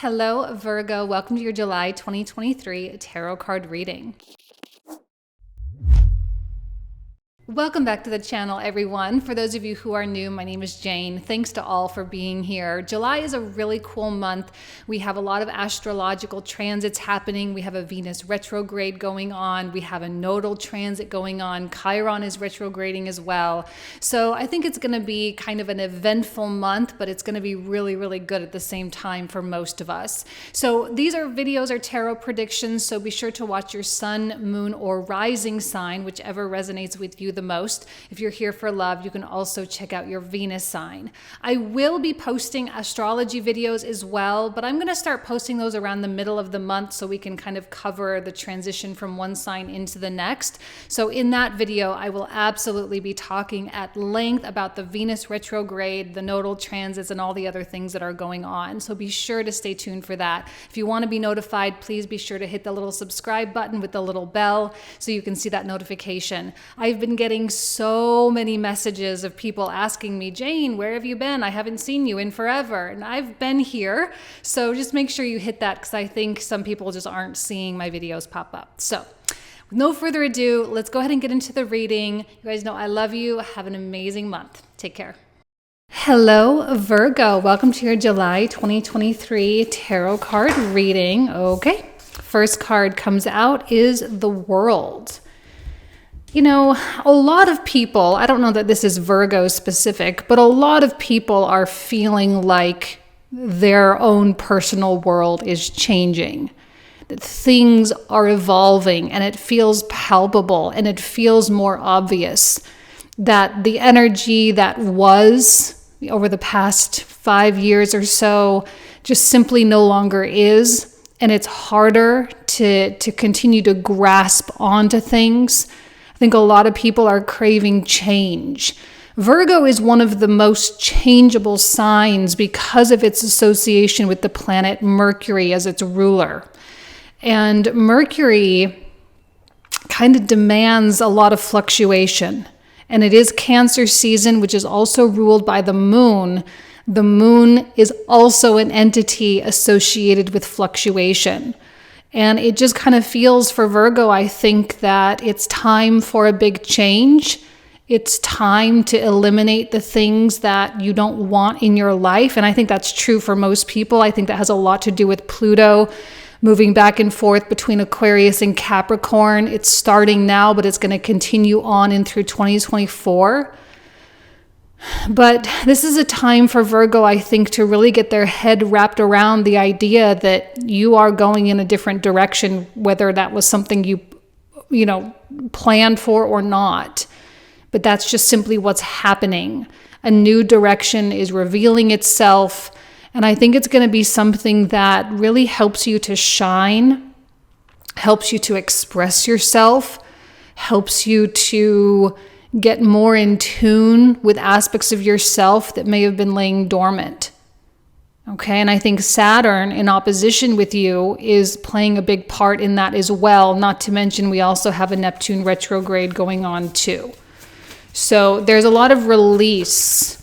Hello, Virgo. Welcome to your July 2023 tarot card reading. Welcome back to the channel, everyone. For those of you who are new, my name is Jane. Thanks to all for being here. July is a really cool month. We have a lot of astrological transits happening. We have a Venus retrograde going on. We have a nodal transit going on. Chiron is retrograding as well. So I think it's going to be kind of an eventful month, but it's going to be really, really good at the same time for most of us. So these videos are tarot predictions, so be sure to watch your sun, moon, or rising sign, whichever resonates with you the most. If you're here for love, you can also check out your Venus sign. I will be posting astrology videos as well, but I'm going to start posting those around the middle of the month so we can kind of cover the transition from one sign into the next. So in that video, I will absolutely be talking at length about the Venus retrograde, the nodal transits, and all the other things that are going on. So be sure to stay tuned for that. If you want to be notified, please be sure to hit the little subscribe button with the little bell so you can see that notification. I've been getting so many messages of people asking me, Jane, where have you been? I haven't seen you in forever. And I've been here. So just make sure you hit that because I think some people just aren't seeing my videos pop up. So with no further ado, let's go ahead and get into the reading. You guys know I love you. Have an amazing month. Take care. Hello, Virgo. Welcome to your July 2023 tarot card reading. Okay. First card comes out is the World. You know, a lot of people, I don't know that this is Virgo specific, but a lot of people are feeling like their own personal world is changing, that things are evolving, and it feels palpable and it feels more obvious that the energy that was over the past 5 years or so just simply no longer is, and it's harder to continue to grasp onto things. I think a lot of people are craving change. Virgo is one of the most changeable signs because of its association with the planet Mercury as its ruler. And Mercury kind of demands a lot of fluctuation. And it is Cancer season, which is also ruled by the moon. The moon is also an entity associated with fluctuation. And it just kind of feels for Virgo, I think, that it's time for a big change. It's time to eliminate the things that you don't want in your life. And I think that's true for most people. I think that has a lot to do with Pluto moving back and forth between Aquarius and Capricorn. It's starting now, but it's going to continue on in through 2024. But this is a time for Virgo, I think, to really get their head wrapped around the idea that you are going in a different direction, whether that was something you planned for or not. But that's just simply what's happening. A new direction is revealing itself. And I think it's going to be something that really helps you to shine, helps you to express yourself, helps you to get more in tune with aspects of yourself that may have been laying dormant. Okay, and I think Saturn in opposition with you is playing a big part in that as well. Not to mention we also have a Neptune retrograde going on too. So there's a lot of release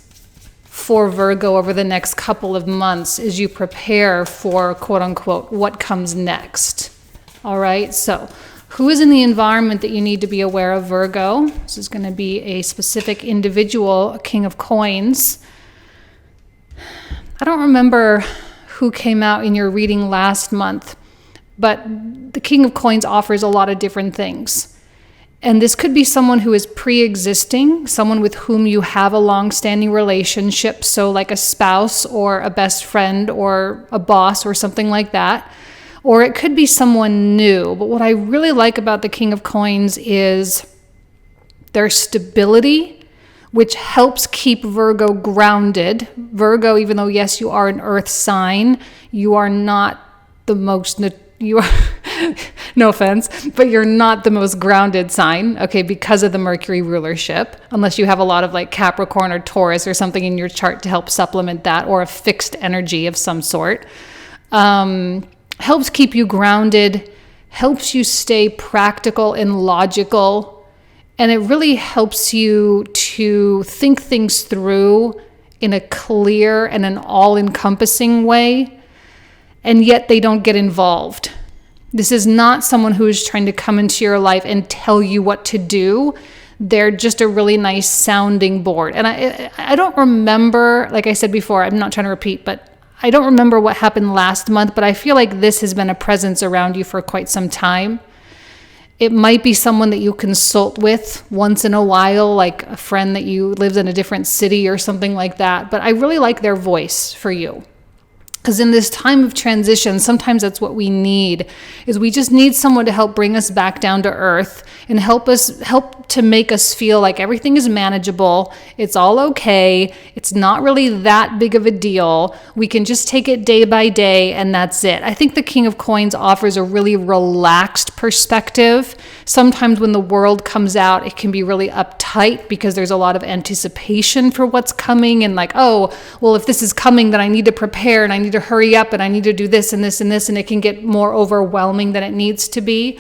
for Virgo over the next couple of months as you prepare for quote unquote what comes next. All right, so who is in the environment that you need to be aware of, Virgo? This is going to be a specific individual, a King of Coins. I don't remember who came out in your reading last month, but the King of Coins offers a lot of different things. And this could be someone who is pre-existing, someone with whom you have a long-standing relationship, so like a spouse or a best friend or a boss or something like that. Or it could be someone new. But what I really like about the King of Coins is their stability, which helps keep Virgo grounded. Virgo, even though, yes, you are an earth sign, you are not the most, no offense, but you're not the most grounded sign, okay, because of the Mercury rulership, unless you have a lot of like Capricorn or Taurus or something in your chart to help supplement that, or a fixed energy of some sort. Helps keep you grounded, helps you stay practical and logical, and it really helps you to think things through in a clear and an all-encompassing way. and yet they don't get involved. This is not someone who is trying to come into your life and tell you what to do. They're just a really nice sounding board. And I don't remember, like I said before, I'm not trying to repeat, but I don't remember what happened last month, but I feel like this has been a presence around you for quite some time. It might be someone that you consult with once in a while, like a friend that you lives in a different city or something like that. But I really like their voice for you. Because in this time of transition, sometimes that's what we need, is we just need someone to help bring us back down to earth and help to make us feel like everything is manageable. It's all okay. It's not really that big of a deal. We can just take it day by day, and that's it. I think the King of Coins offers a really relaxed perspective. Sometimes when the world comes out, it can be really uptight because there's a lot of anticipation for what's coming, and like, oh, well, if this is coming, then I need to prepare and I need to hurry up and I need to do this and this and this, and it can get more overwhelming than it needs to be.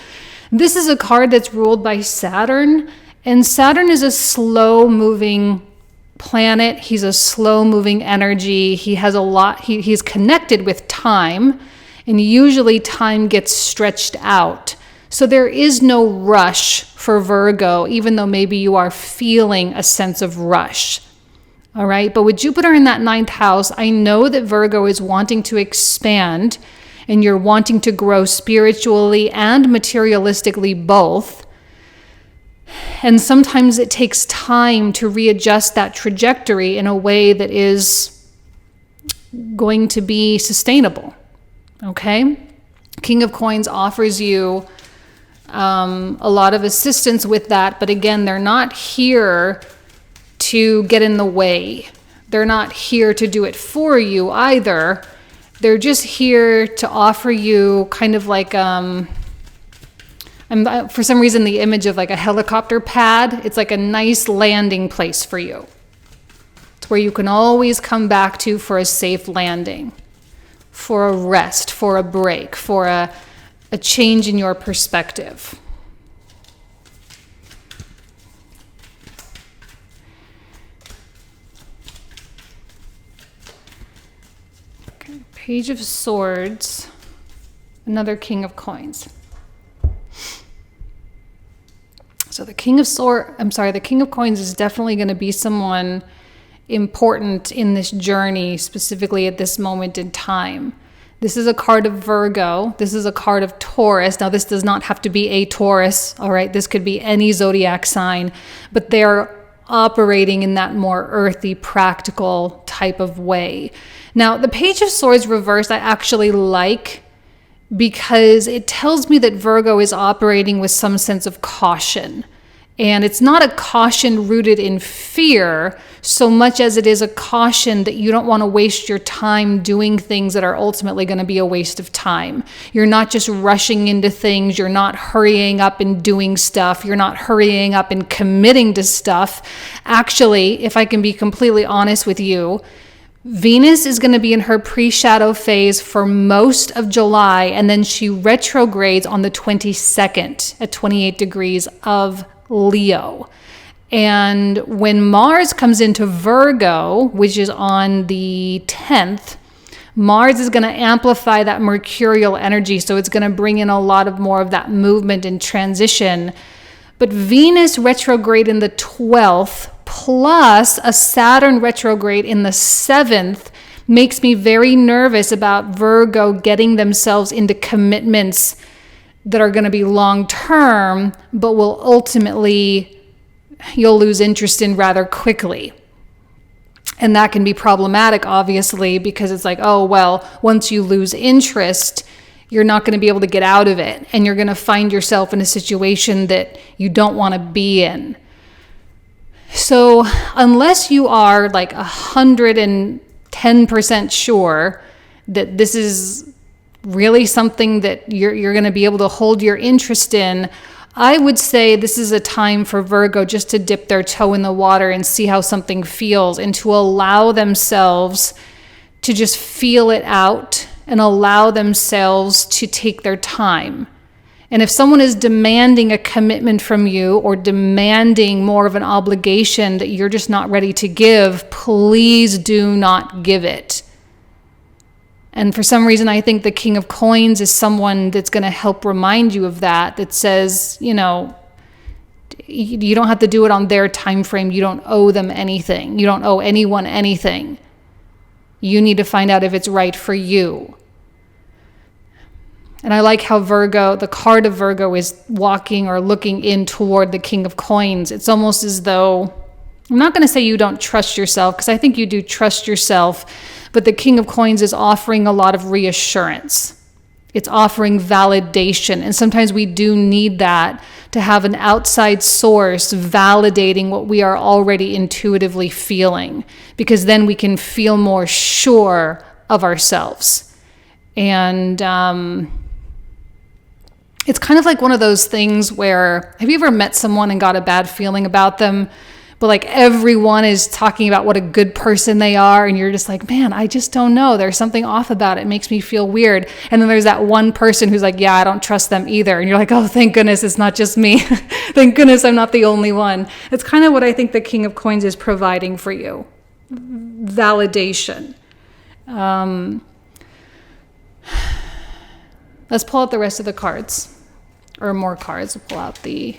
This is a card that's ruled by Saturn, and Saturn is a slow-moving planet. He's a slow-moving energy. He has a lot, he's connected with time, and usually time gets stretched out. So there is no rush for Virgo, even though maybe you are feeling a sense of rush. All right, but with Jupiter in that 9th house, I know that Virgo is wanting to expand, and you're wanting to grow spiritually and materialistically both. And sometimes it takes time to readjust that trajectory in a way that is going to be sustainable. Okay? King of Coins offers you a lot of assistance with that, but again, they're not here to get in the way. They're not here to do it for you either. They're just here to offer you kind of like, for some reason, the image of like a helicopter pad. It's like a nice landing place for you. It's where you can always come back to for a safe landing, for a rest, for a break, for a change in your perspective. Page of Swords, another King of Coins. So the King of Coins is definitely going to be someone important in this journey, specifically at this moment in time. This is a card of Virgo. This is a card of Taurus. Now, this does not have to be a Taurus, all right? This could be any zodiac sign, but they're operating in that more earthy, practical type of way. Now, the Page of Swords reversed, I actually like, because it tells me that Virgo is operating with some sense of caution. And it's not a caution rooted in fear so much as it is a caution that you don't want to waste your time doing things that are ultimately going to be a waste of time. You're not just rushing into things. You're not hurrying up and doing stuff. You're not hurrying up and committing to stuff. Actually, if I can be completely honest with you, Venus is going to be in her pre-shadow phase for most of July, and then she retrogrades on the 22nd at 28 degrees of Leo. And when Mars comes into Virgo, which is on the 10th, Mars is going to amplify that mercurial energy, so it's going to bring in a lot of more of that movement and transition. But Venus retrograde in the 12th plus a Saturn retrograde in the 7th makes me very nervous about Virgo getting themselves into commitments that are going to be long-term, but will ultimately, you'll lose interest in rather quickly. And that can be problematic, obviously, because it's like, oh, well, once you lose interest, you're not going to be able to get out of it. And you're going to find yourself in a situation that you don't want to be in. So unless you are like 110% sure that this is really something that you're going to be able to hold your interest in, I would say this is a time for Virgo just to dip their toe in the water and see how something feels, and to allow themselves to just feel it out and allow themselves to take their time. And if someone is demanding a commitment from you or demanding more of an obligation that you're just not ready to give, please do not give it. And for some reason, I think the King of Coins is someone that's going to help remind you of that, that says, you know, you don't have to do it on their time frame. You don't owe them anything. You don't owe anyone anything. You need to find out if it's right for you. And I like how Virgo, the card of Virgo, is walking or looking in toward the King of Coins. It's almost as though, I'm not going to say you don't trust yourself, because I think you do trust yourself, but the King of Coins is offering a lot of reassurance. It's offering validation. And sometimes we do need that, to have an outside source validating what we are already intuitively feeling, because then we can feel more sure of ourselves. And it's kind of like one of those things where, have you ever met someone and got a bad feeling about them? But like everyone is talking about what a good person they are, and you're just like, man, I just don't know. There's something off about it. It makes me feel weird. And then there's that one person who's like, yeah, I don't trust them either. And you're like, oh, thank goodness it's not just me. Thank goodness I'm not the only one. It's kind of what I think the King of Coins is providing for you. Validation. Let's pull out the rest of the cards, or more cards. We'll pull out the...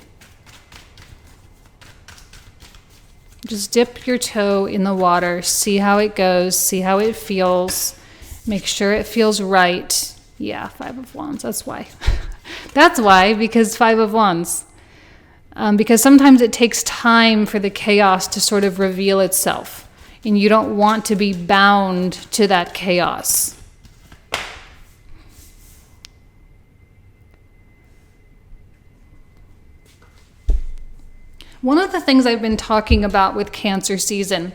Just dip your toe in the water, see how it goes, see how it feels, make sure it feels right. Yeah, 5 of Wands, that's why. That's why, because 5 of Wands. Because sometimes it takes time for the chaos to sort of reveal itself, and you don't want to be bound to that chaos. One of the things I've been talking about with Cancer season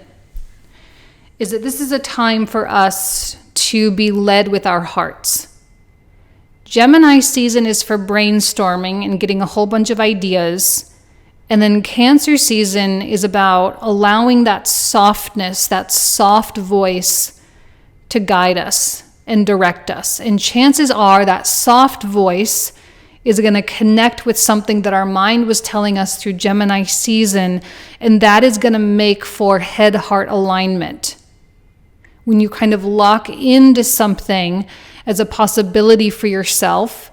is that this is a time for us to be led with our hearts. Gemini season is for brainstorming and getting a whole bunch of ideas. And then Cancer season is about allowing that softness, that soft voice to guide us and direct us. And chances are that soft voice is going to connect with something that our mind was telling us through Gemini season, and that is going to make for head-heart alignment. When you kind of lock into something as a possibility for yourself,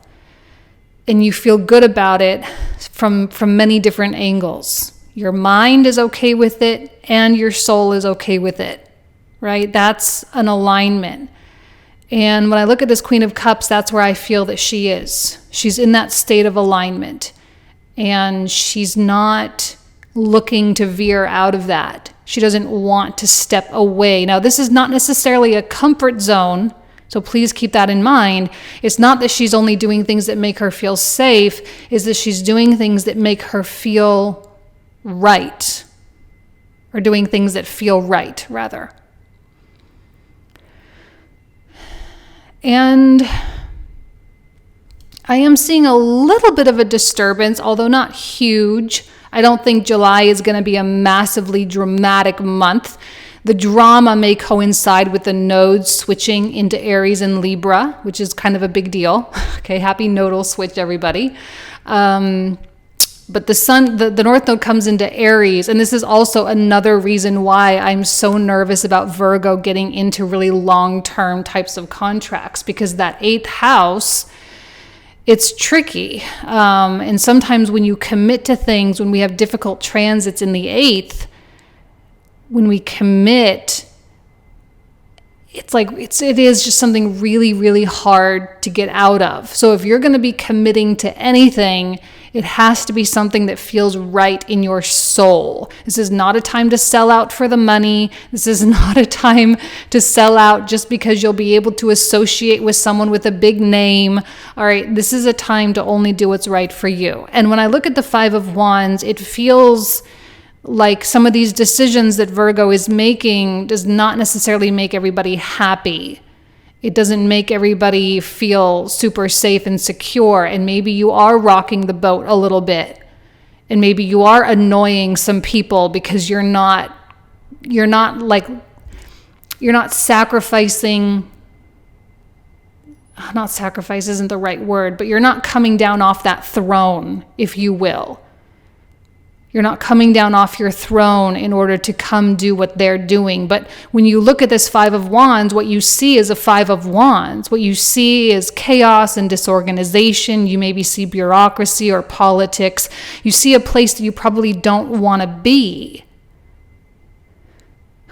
and you feel good about it from many different angles. Your mind is okay with it, and your soul is okay with it, right? That's an alignment. And when I look at this Queen of Cups, that's where I feel that she is. She's in that state of alignment. And she's not looking to veer out of that. She doesn't want to step away. Now, this is not necessarily a comfort zone, so please keep that in mind. It's not that she's only doing things that make her feel safe. It's that she's doing things that make her feel right. Or doing things that feel right, rather. And I am seeing a little bit of a disturbance, although not huge. I don't think July is going to be a massively dramatic month. The drama may coincide with the nodes switching into Aries and Libra, which is kind of a big deal. Okay, happy nodal switch, everybody. But the sun, the North Node comes into Aries, and this is also another reason why I'm so nervous about Virgo getting into really long-term types of contracts, because that 8th house, it's tricky. And sometimes when you commit to things, when we have difficult transits in the 8th, when we commit, it is just something really, really hard to get out of. So if you're going to be committing to anything, it has to be something that feels right in your soul. This is not a time to sell out for the money. This is not a time to sell out just because you'll be able to associate with someone with a big name. All right, this is a time to only do what's right for you. And when I look at the 5 of Wands, it feels like some of these decisions that Virgo is making does not necessarily make everybody happy. It doesn't make everybody feel super safe and secure. And maybe you are rocking the boat a little bit. And maybe you are annoying some people because you're not sacrificing. Not sacrifice isn't the right word, but you're not coming down off that throne, if you will. You're not coming down off your throne in order to come do what they're doing. But when you look at this Five of Wands, what you see is a Five of Wands. What you see is chaos and disorganization. You maybe see bureaucracy or politics. You see a place that you probably don't want to be.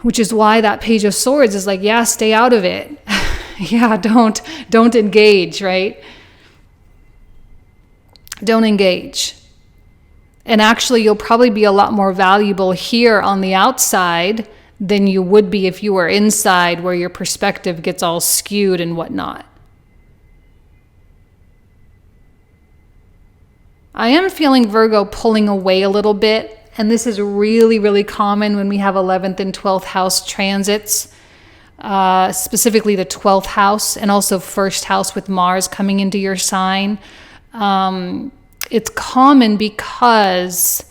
Which is why that Page of Swords is like, yeah, stay out of it. Yeah, don't engage, right? Don't engage. And actually, you'll probably be a lot more valuable here on the outside than you would be if you were inside, where your perspective gets all skewed and whatnot. I am feeling Virgo pulling away a little bit, and this is really, really common when we have 11th and 12th house transits, specifically the 12th house and also first house with Mars coming into your sign. It's common because,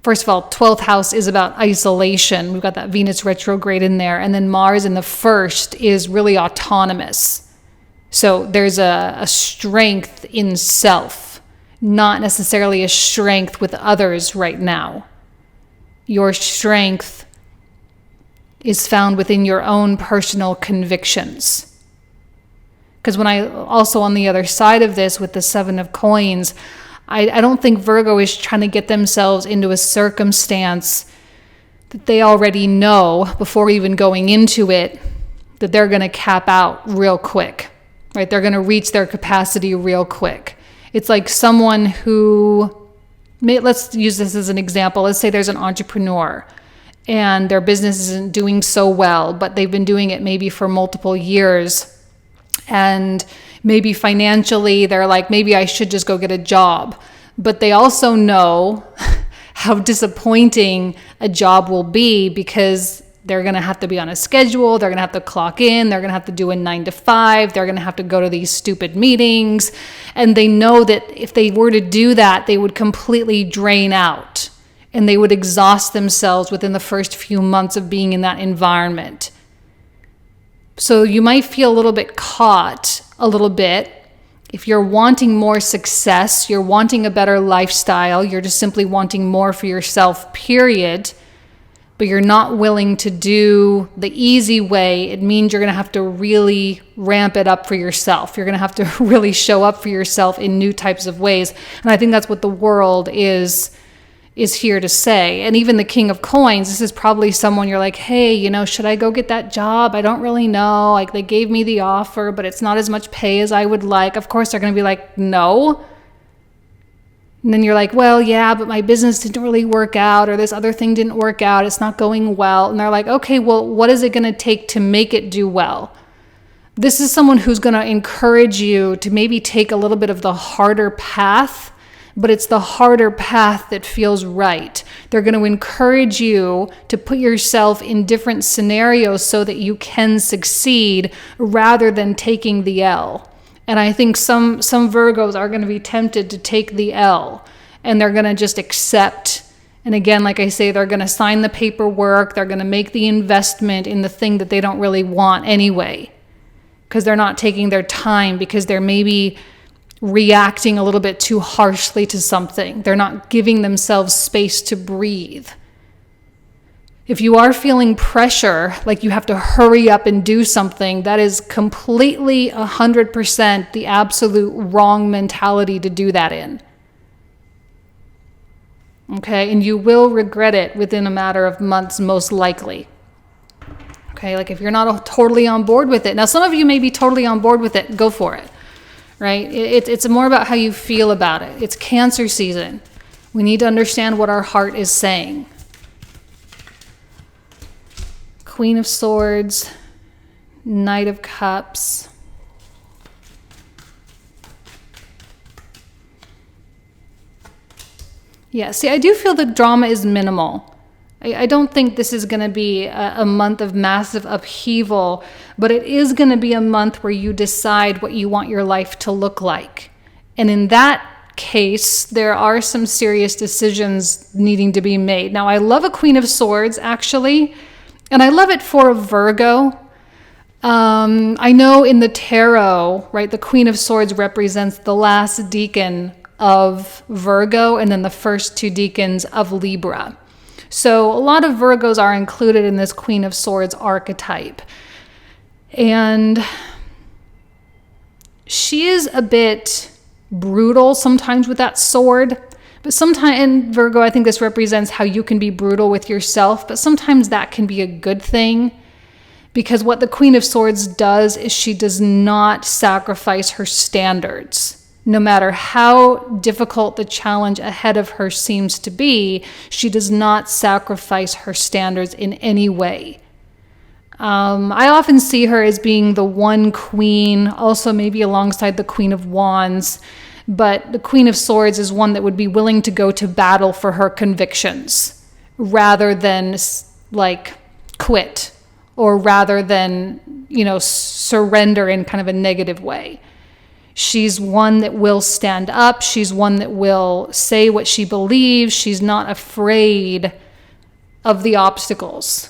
first of all, 12th house is about isolation. We've got that Venus retrograde in there. And then Mars in the first is really autonomous. So there's a strength in self, not necessarily a strength with others right now. Your strength is found within your own personal convictions. Because when I also on the other side of this with the Seven of Coins, I don't think Virgo is trying to get themselves into a circumstance that they already know before even going into it that they're going to cap out real quick, right? They're going to reach their capacity real quick. It's like someone who, let's use this as an example. Let's say there's an entrepreneur and their business isn't doing so well, but they've been doing it maybe for multiple years. And maybe financially, they're like, maybe I should just go get a job. But they also know how disappointing a job will be because they're going to have to be on a schedule. They're going to have to clock in. They're going to have to do a 9 to 5. They're going to have to go to these stupid meetings. And they know that if they were to do that, they would completely drain out and they would exhaust themselves within the first few months of being in that environment. So you might feel a little bit caught a little bit. If you're wanting more success, you're wanting a better lifestyle, you're just simply wanting more for yourself, period, but you're not willing to do the easy way, it means you're going to have to really ramp it up for yourself. You're going to have to really show up for yourself in new types of ways. And I think that's what the world is here to say. And even the King of Coins, this is probably someone you're like, hey, should I go get that job? I don't really know. Like, they gave me the offer, but it's not as much pay as I would like. Of course, they're going to be like, no. And then you're like, well, yeah, but my business didn't really work out, or this other thing didn't work out. It's not going well. And they're like, okay, well, what is it going to take to make it do well? This is someone who's going to encourage you to maybe take a little bit of the harder path, but it's the harder path that feels right. They're going to encourage you to put yourself in different scenarios so that you can succeed rather than taking the L. And I think some Virgos are going to be tempted to take the L, and they're going to just accept. And again, like I say, they're going to sign the paperwork. They're going to make the investment in the thing that they don't really want anyway, because they're not taking their time, because they're maybe reacting a little bit too harshly to something. They're not giving themselves space to breathe. If you are feeling pressure, like you have to hurry up and do something, that is completely 100% the absolute wrong mentality to do that in. Okay, and you will regret it within a matter of months, most likely. Okay, like if you're not totally on board with it. Now, some of you may be totally on board with it, go for it. Right? It's more about how you feel about it. It's Cancer season. We need to understand what our heart is saying. Queen of Swords, Knight of Cups. Yeah, see, I do feel the drama is minimal. I don't think this is going to be a month of massive upheaval, but it is going to be a month where you decide what you want your life to look like. And in that case, there are some serious decisions needing to be made. Now, I love a Queen of Swords, actually, and I love it for a Virgo. I know in the tarot, right, the Queen of Swords represents the last deacon of Virgo and then the first 2 decans of Libra. So a lot of Virgos are included in this Queen of Swords archetype. And she is a bit brutal sometimes with that sword. But sometimes in Virgo, I think this represents how you can be brutal with yourself. But sometimes that can be a good thing. Because what the Queen of Swords does is she does not sacrifice her standards. No matter how difficult the challenge ahead of her seems to be, she does not sacrifice her standards in any way. I often see her as being the one queen, also maybe alongside the Queen of Wands, but the Queen of Swords is one that would be willing to go to battle for her convictions rather than like quit, or rather than, surrender in kind of a negative way. She's one that will stand up. She's one that will say what she believes. She's not afraid of the obstacles.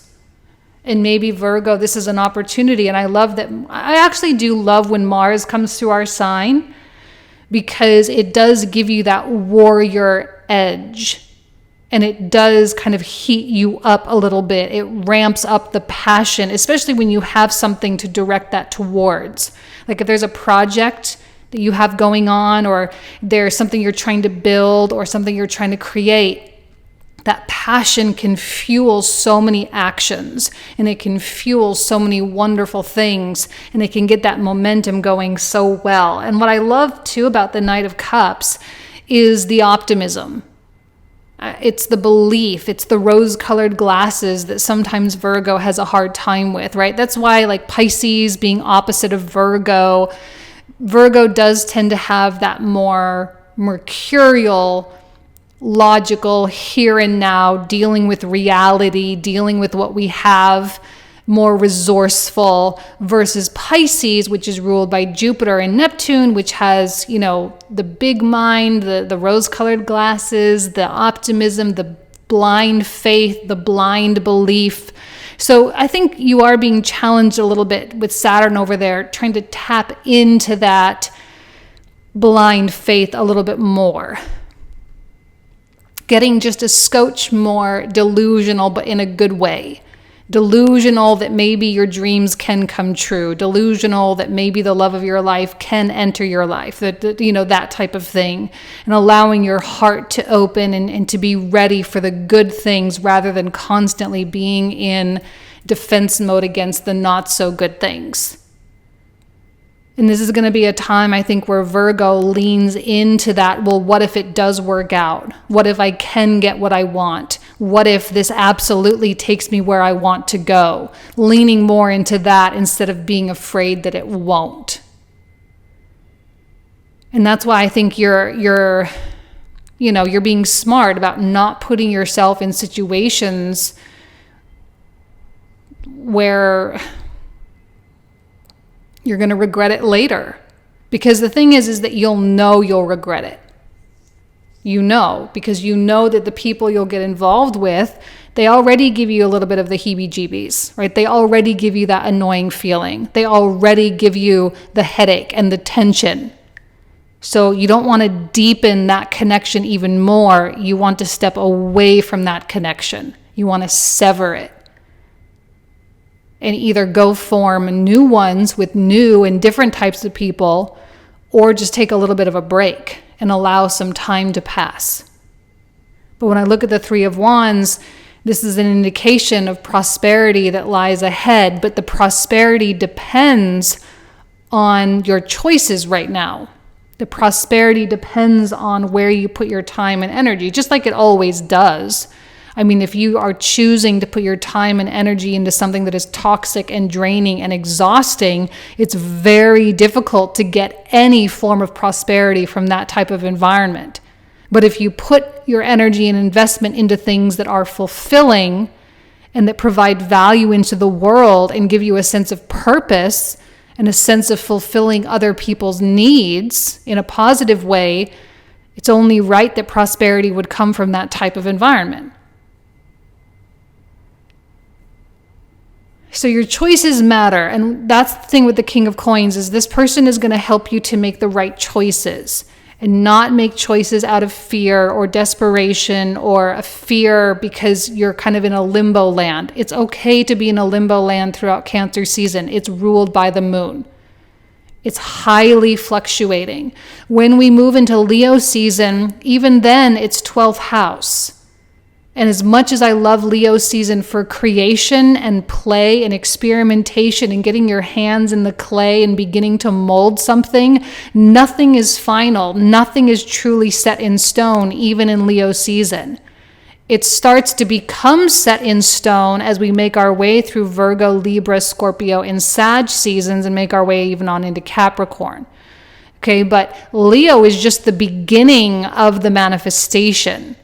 And maybe Virgo, this is an opportunity. And I love that. I actually do love when Mars comes through our sign, because it does give you that warrior edge. And it does kind of heat you up a little bit. It ramps up the passion, especially when you have something to direct that towards. Like if there's a project that you have going on, or there's something you're trying to build or something you're trying to create, that passion can fuel so many actions, and it can fuel so many wonderful things, and it can get that momentum going so well. And what I love too about the Knight of Cups is the optimism. It's the belief, it's the rose-colored glasses that sometimes Virgo has a hard time with, right? That's why like Pisces being opposite of Virgo does tend to have that more mercurial, logical, here and now, dealing with reality, dealing with what we have, more resourceful, versus Pisces, which is ruled by Jupiter and Neptune, which has, the big mind, the rose-colored glasses, the optimism, the blind faith, the blind belief. So I think you are being challenged a little bit with Saturn over there, trying to tap into that blind faith a little bit more. Getting just a scotch more delusional, but in a good way. Delusional that maybe your dreams can come true. Delusional that maybe the love of your life can enter your life. That type of thing. And allowing your heart to open and to be ready for the good things rather than constantly being in defense mode against the not so good things. And this is going to be a time, I think, where Virgo leans into that, well, what if it does work out? What if I can get what I want? What if this absolutely takes me where I want to go? Leaning more into that instead of being afraid that it won't. And that's why I think you're being smart about not putting yourself in situations where you're going to regret it later. Because the thing is that you'll regret it. Because you know that the people you'll get involved with, they already give you a little bit of the heebie-jeebies, right? They already give you that annoying feeling. They already give you the headache and the tension. So you don't want to deepen that connection even more. You want to step away from that connection. You want to sever it. And either go form new ones with new and different types of people, or just take a little bit of a break and allow some time to pass. But when I look at the Three of Wands, this is an indication of prosperity that lies ahead, but the prosperity depends on your choices right now. The prosperity depends on where you put your time and energy, just like it always does. I mean, if you are choosing to put your time and energy into something that is toxic and draining and exhausting, it's very difficult to get any form of prosperity from that type of environment. But if you put your energy and investment into things that are fulfilling and that provide value into the world and give you a sense of purpose and a sense of fulfilling other people's needs in a positive way, it's only right that prosperity would come from that type of environment. So your choices matter. And that's the thing with the King of Coins, is this person is going to help you to make the right choices. and not make choices out of fear or desperation or a fear because you're kind of in a limbo land. It's okay to be in a limbo land throughout Cancer season. It's ruled by the moon. It's highly fluctuating. When we move into Leo season, even then it's 12th house. And as much as I love Leo season for creation and play and experimentation and getting your hands in the clay and beginning to mold something, nothing is final. Nothing is truly set in stone, even in Leo season. It starts to become set in stone as we make our way through Virgo, Libra, Scorpio, and Sag seasons and make our way even on into Capricorn. Okay, but Leo is just the beginning of the manifestation.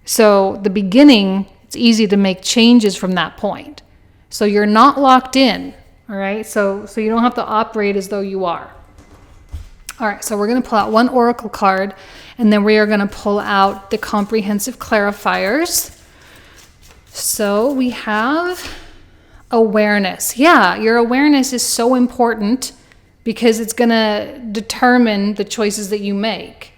So the beginning, it's easy to make changes from that point. So you're not locked in, all right? So you don't have to operate as though you are. All right, so we're going to pull out one oracle card, and then we are going to pull out the comprehensive clarifiers. So we have awareness. Yeah, your awareness is so important because it's going to determine the choices that you make.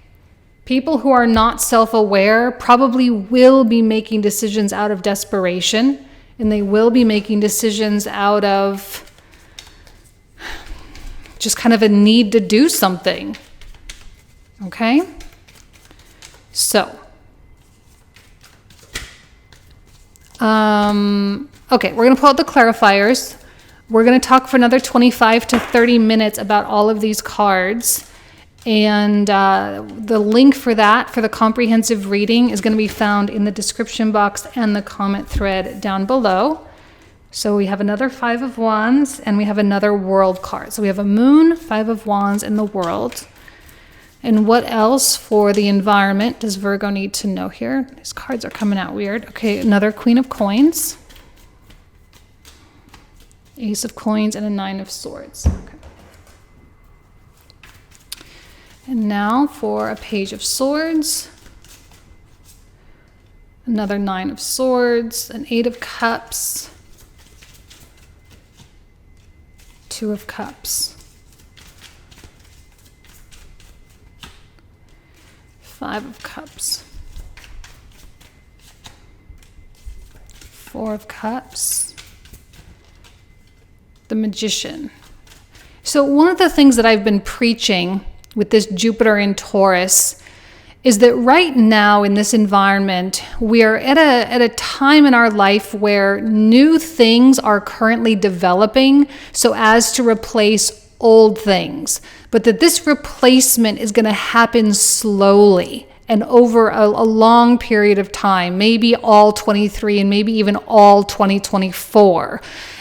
People who are not self-aware probably will be making decisions out of desperation, and they will be making decisions out of just kind of a need to do something. Okay? So, okay, we're going to pull out the clarifiers. We're going to talk for another 25 to 30 minutes about all of these cards. And the link for that, for the comprehensive reading, is going to be found in the description box and the comment thread down below. So we have another Five of Wands, and we have another World card. So we have a Moon, Five of Wands, and the World. And what else for the environment does Virgo need to know here? These cards are coming out weird. Okay, another Queen of Coins, Ace of Coins, and a Nine of Swords. Okay. And now for a Page of Swords, another Nine of Swords, an Eight of Cups, Two of Cups, Five of Cups, Four of Cups, the Magician. So one of the things that I've been preaching with this Jupiter in Taurus is that right now in this environment, we are at a time in our life where new things are currently developing so as to replace old things, but that this replacement is going to happen slowly and over a long period of time, maybe all 23 and maybe even all 2024.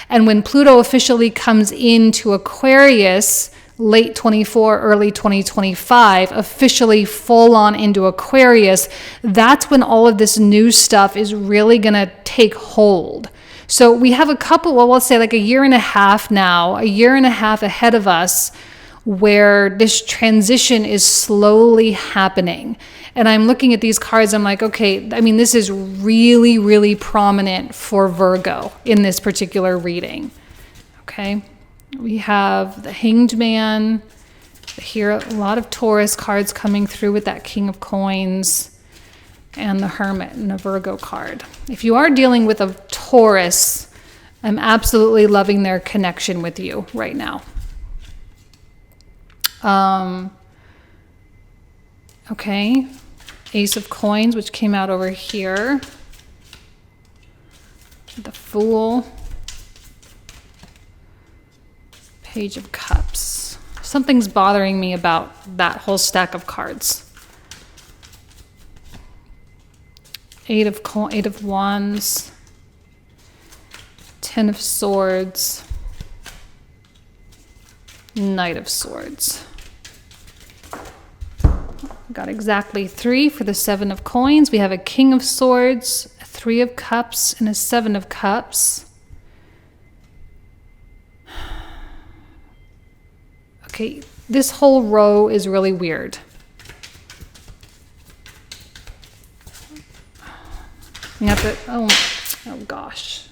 And when Pluto officially comes into Aquarius, late 24, early 2025, officially full on into Aquarius, that's when all of this new stuff is really going to take hold. So we have a couple, well, let's say like a year and a half now, a year and a half ahead of us where this transition is slowly happening. And I'm looking at these cards, I'm like, okay, I mean, this is really, really prominent for Virgo in this particular reading. Okay. We have the Hanged Man. Here, a lot of Taurus cards coming through with that King of Coins and the Hermit and a Virgo card. If you are dealing with a Taurus, I'm absolutely loving their connection with you right now. Okay, Ace of Coins, which came out over here. The Fool. Page of Cups. Something's bothering me about that whole stack of cards. Eight of Wands, Ten of Swords, Knight of Swords. Got exactly 3 for the Seven of Coins. We have a King of Swords, a Three of Cups, and a Seven of Cups. Okay, this whole row is really weird. You have to, oh gosh.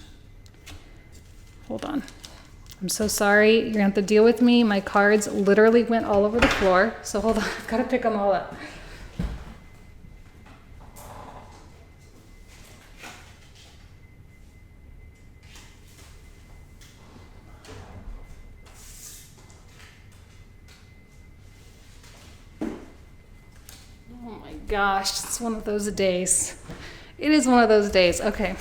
Hold on. I'm so sorry. You're gonna have to deal with me. My cards literally went all over the floor. So hold on, I've gotta pick them all up. Oh my gosh, it's one of those days. It is one of those days. Okay.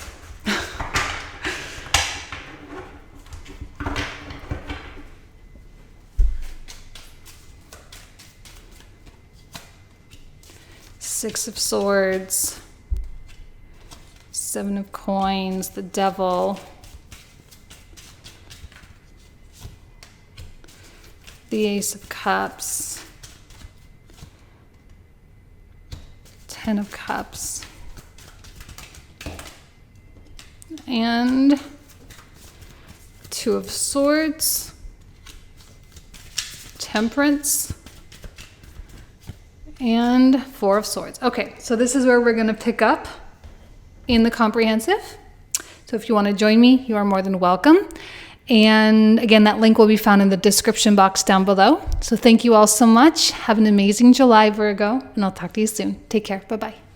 Six of Swords, Seven of Coins, the Devil, the Ace of Cups, Ten of Cups, and Two of Swords, Temperance, and Four of Swords. Okay, so this is where we're going to pick up in the comprehensive. So if you want to join me, you are more than welcome. And again, that link will be found in the description box down below. So thank you all so much. Have an amazing July, Virgo, and I'll talk to you soon. Take care. Bye-bye.